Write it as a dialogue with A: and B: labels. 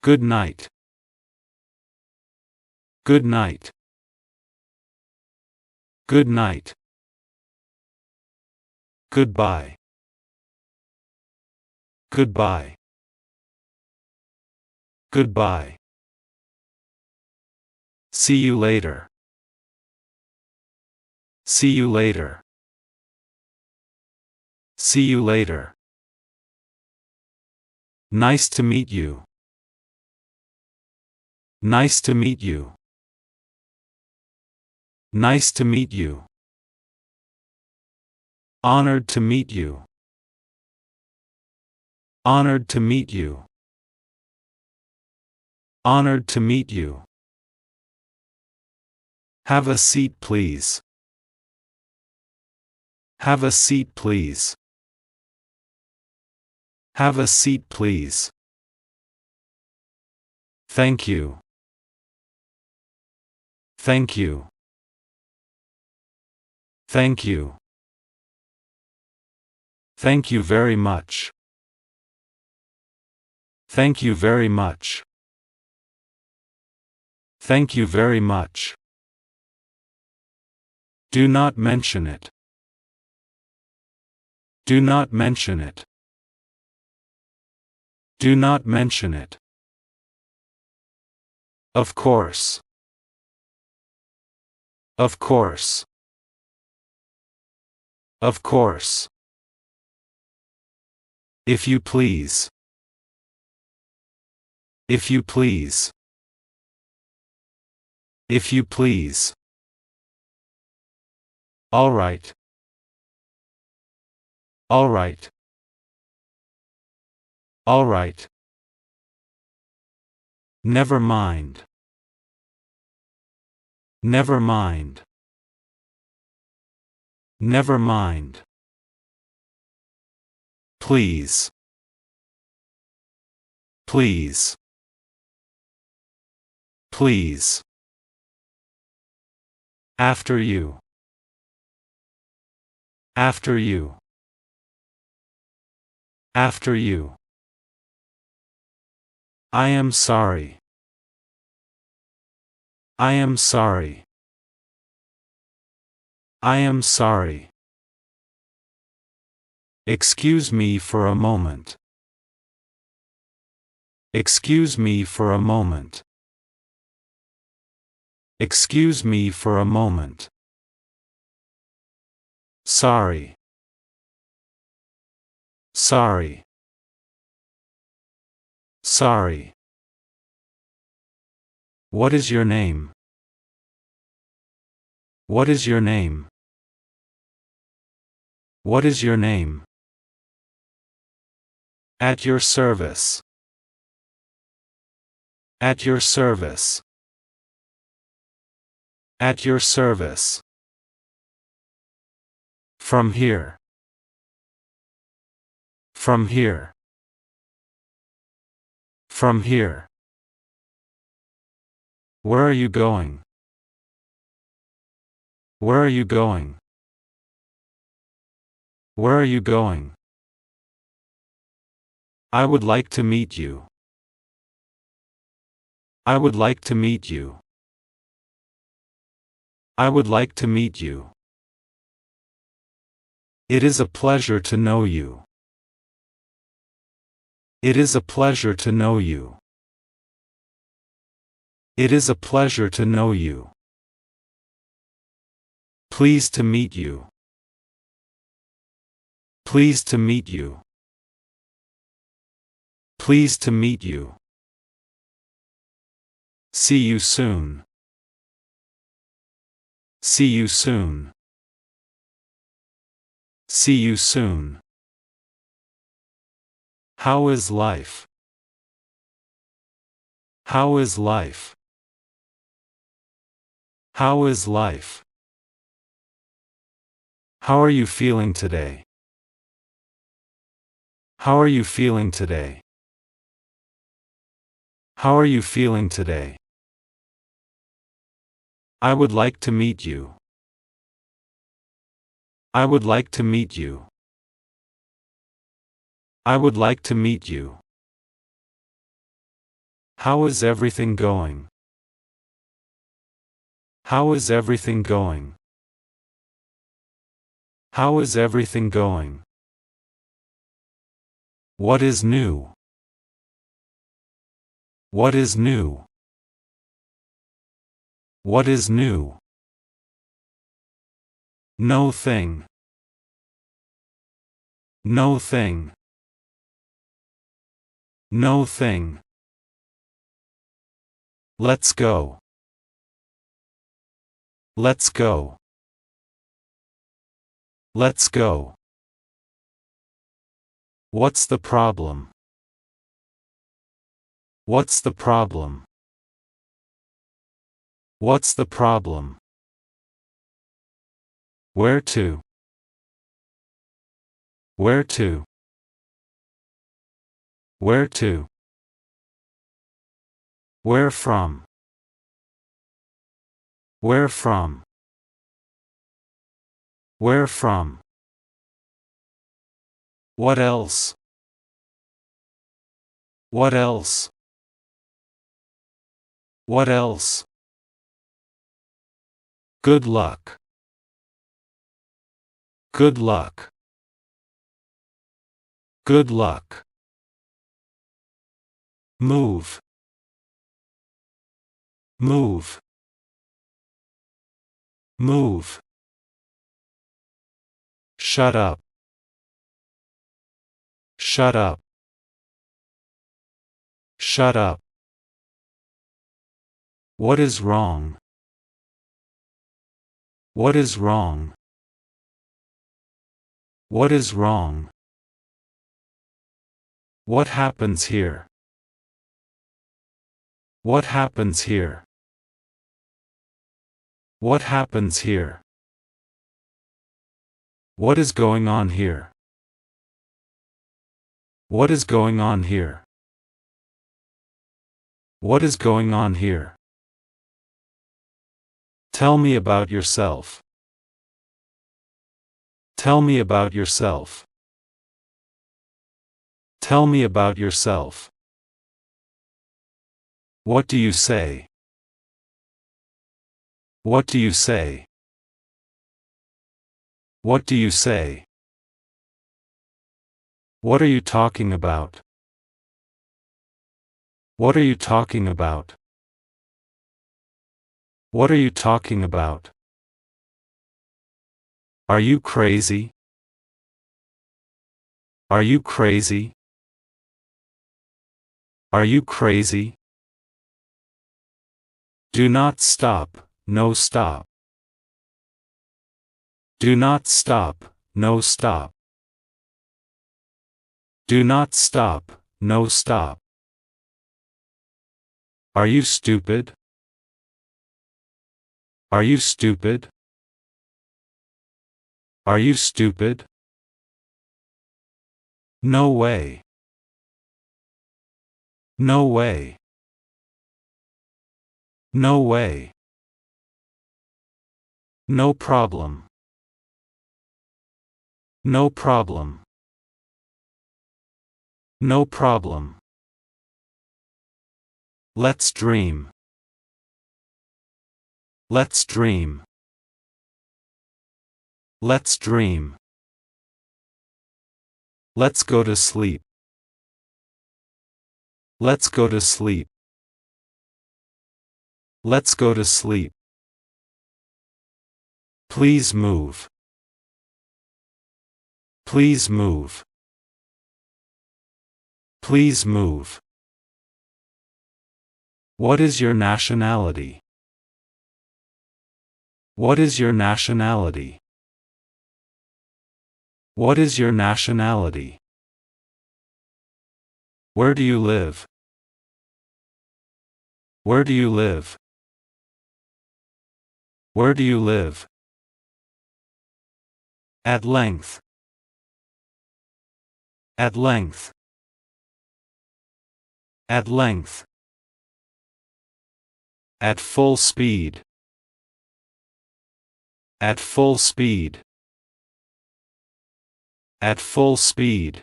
A: Good night. Good night. Good night. Goodbye. Goodbye. Goodbye. See you later. See you later. See you later. Nice to meet you. Nice to meet you. Nice to meet you. Honored to meet you. Honored to meet you. Honored to meet you. Have a seat, please. Have a seat, please. Have a seat, please. Thank you. Thank you. Thank you. Thank you very much. Thank you very much. Thank you very much. Do not mention it. Do not mention it. Do not mention it. Of course. Of course. Of course. If you please. If you please. If you please. All right. All right. All right. Never mind. Never mind. Never mind. Please. Please. Please. After you. After you. After you. I am sorry. I am sorry. I am sorry. Excuse me for a moment. Excuse me for a moment. Excuse me for a moment. Sorry. Sorry. Sorry. What is your name? What is your name? What is your name? At your service. At your service. At your service. From here. From here. From here. Where are you going? Where are you going? Where are you going? I would like to meet you. I would like to meet you. I would like to meet you. It is a pleasure to know you. It is a pleasure to know you. It is a pleasure to know you. Pleased to meet you. Pleased to meet you. Pleased to meet you. See you soon. See you soon. See you soon. How is life? How is life? How is life? How are you feeling today? How are you feeling today? How are you feeling today? I would like to meet you. I would like to meet you. I would like to meet you. How is everything going? How is everything going? How is everything going? What is new? What is new? What is new? No thing. No thing. No thing. Let's go. Let's go. Let's go. What's the problem? What's the problem? What's the problem? Where to? Where to? Where to? Where from? Where from? Where from? What else? What else? What else? Good luck. Good luck. Good luck. Move. Move. Move. Shut up. Shut up. Shut up. What is wrong? What is wrong? What is wrong? What happens here? What happens here? What happens here? What is going on here? What is going on here? What is going on here? Tell me about yourself. Tell me about yourself. Tell me about yourself. What do you say? What do you say? What do you say? What are you talking about? What are you talking about? What are you talking about? Are you crazy? Are you crazy? Are you crazy? Do not stop, no stop. Do not stop, no stop. Do not stop, no stop. Are you stupid? Are you stupid? Are you stupid? No way. No way. No way. No problem. No problem. No problem. Let's dream. Let's dream. Let's dream. Let's go to sleep. Let's go to sleep. Let's go to sleep. Please move. Please move. Please move. What is your nationality? What is your nationality? What is your nationality? Where do you live? Where do you live? Where do you live? At length. At length. At length. At full speed. At full speed. At full speed.